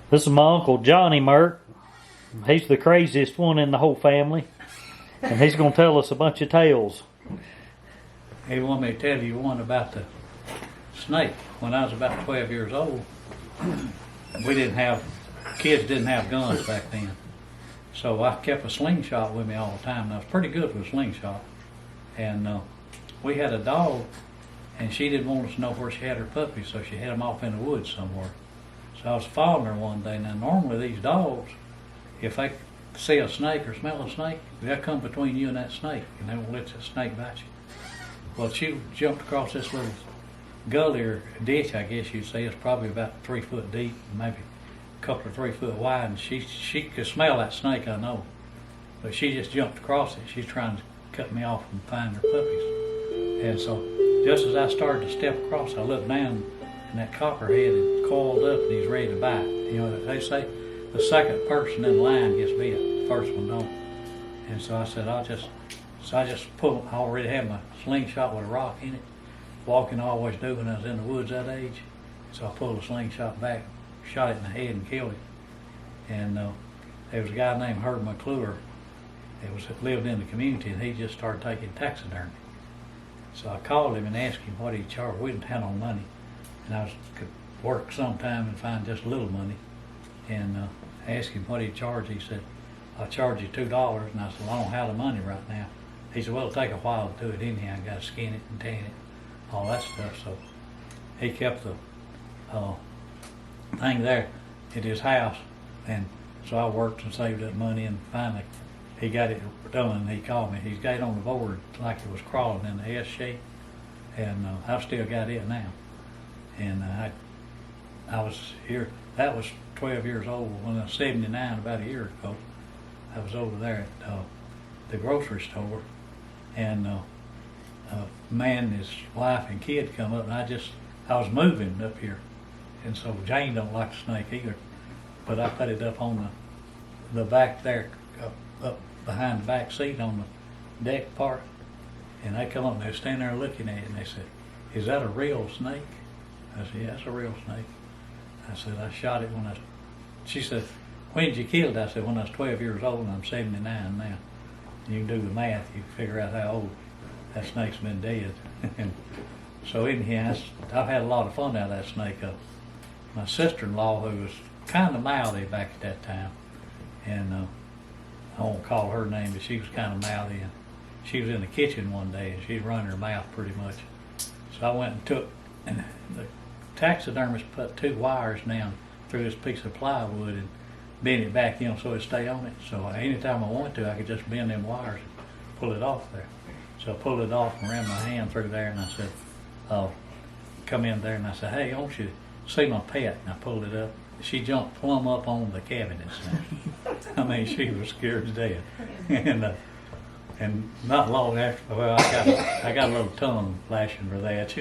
This is my Uncle Johnny Merck. He's the craziest one in the whole family. And he's going to tell us a bunch of tales. He wanted me to tell you one about the snake. When I was about 12 years old, kids didn't have guns back then. So I kept a slingshot with me all the time. And I was pretty good with a slingshot. And we had a dog, and she didn't want us to know where she had her puppies, so she had them off in the woods somewhere. So I was following her one day. Now normally these dogs, if they see a snake or smell a snake, they'll come between you and that snake, and they won't let that snake bite you. Well, she jumped across this little gully or ditch, I guess you'd say. It's probably about 3 foot deep, maybe a couple of 3 foot wide, and she could smell that snake, I know. But she just jumped across it. She's trying to cut me off and find her puppies. And so just as I started to step across, I looked down, and that copperhead had coiled up and he's ready to bite. You know, they say the second person in line gets bit, the first one don't. And so I said, I just pulled, I already had my slingshot with a rock in it, walking I always do when I was in the woods that age. So I pulled the slingshot back, shot it in the head and killed it. And there was a guy named Herb McClure that lived in the community, and he just started taking taxidermy. So I called him and asked him what he charged. We didn't have no money, and I could work sometime and find just a little money. And I asked him what he charged. He said, I'll charge you $2. And I said, well, I don't have the money right now. He said, well, it'll take a while to do it anyhow. I got to skin it and tan it, all that stuff. So he kept the thing there at his house, and so I worked and saved up money, and finally he got it done, and he called me. He's got it on the board like it was crawling in the S shape, and I've still got it now. And I was here, that was 12 years old. When I was 79, about a year ago, I was over there at the grocery store, and a man, his wife and kid come up, and I was moving up here. And so Jane don't like the snake either, but I put it up on the back there, up behind the back seat on the deck part. And they come up and they stand there looking at it, and they said, is that a real snake? I said, yeah, it's a real snake. I said, I shot it she said, when did you kill it? I said, when I was 12 years old, and I'm 79 now. You can do the math, you can figure out how old that snake's been dead. And so anyhow, I've had a lot of fun out of that snake. My sister-in-law, who was kind of mouthy back at that time, and I won't call her name, but she was kind of mouthy, and she was in the kitchen one day, and she'd run her mouth pretty much. So I went and and the taxidermist put 2 wires down through this piece of plywood and bend it back, so it'd stay on it. So anytime I wanted to, I could just bend them wires and pull it off there. So I pulled it off and ran my hand through there, and I said, come in there, and I said, hey, don't you see my pet? And I pulled it up. She jumped plumb up on the cabinets. I mean, she was scared to death. And not long after, well, I got a little tongue flashing for that,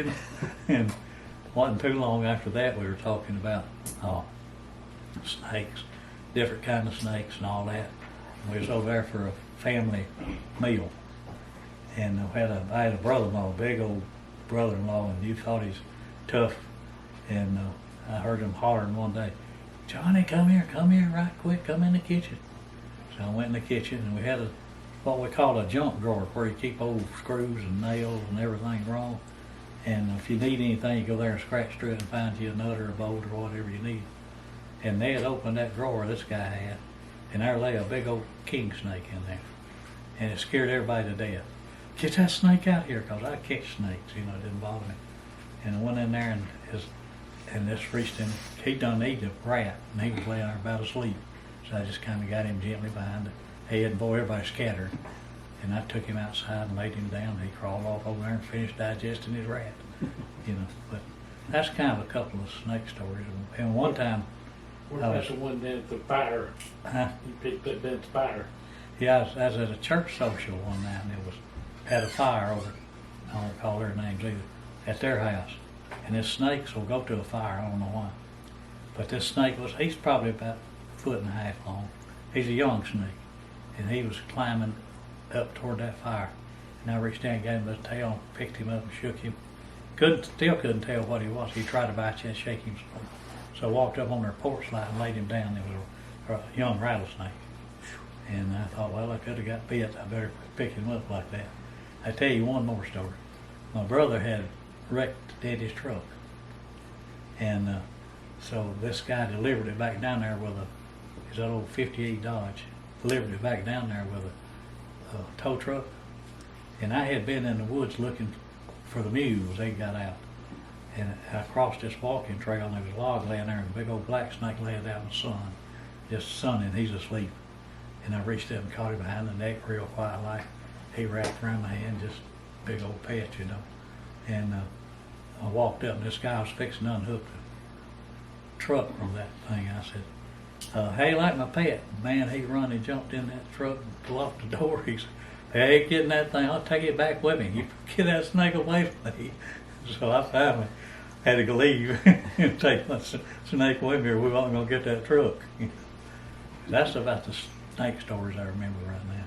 And wasn't too long after that, we were talking about snakes, different kind of snakes and all that. We was over there for a family meal, and I had a brother-in-law, a big old brother-in-law, and you thought he's tough. And I heard him hollering one day, Johnny, come here right quick, come in the kitchen. So I went in the kitchen, and we had what we call a junk drawer, where you keep old screws and nails and everything wrong. And if you need anything, you go there and scratch through it and find you a nut or a bolt or whatever you need. And they had opened that drawer this guy had, and there lay a big old king snake in there. And it scared everybody to death. Get that snake out here, because I catch snakes, it didn't bother me. And I went in there, and this reached in, he done eat a rat, and he was laying there about asleep. So I just kind of got him gently behind the head, and boy, everybody scattered. And I took him outside and laid him down. He crawled off over there and finished digesting his rat, But that's kind of a couple of snake stories. And one time, what about the one down at the fire? Huh? You picked up down at the fire. Yeah, I was at a church social one night, and had a fire over, I don't call their names either, at their house. And this snakes will go to a fire, I don't know why. But this snake he's probably about 1.5 feet long. He's a young snake. And he was climbing up toward that fire. And I reached down and gave him the tail, picked him up and shook him. Still couldn't tell what he was. He tried to bite you and shake him So I walked up on their porch light and laid him down. There was a young rattlesnake. And I thought, well, I could have got bit. I better pick him up like that. I tell you one more story. My brother had wrecked Daddy's truck. And so this guy delivered it back down there with his old 58 Dodge. Delivered it back down there with a tow truck. And I had been in the woods looking for the mules. They got out. And I crossed this walking trail, and there was a log laying there, and a big old black snake laying out in the sun, just sunning. He's asleep. And I reached up and caught him behind the neck real quiet like. He wrapped around my hand, just big old pet, you know. And I walked up, and this guy was fixing to unhook the truck from that thing. I said, hey, like my pet. Man, he run and jumped in that truck and locked the door. He said, hey, getting that thing, I'll take it back with me. You get that snake away from me. So I finally had to leave and take my snake with me, or we weren't going to get that truck. That's about the snake stories I remember right now.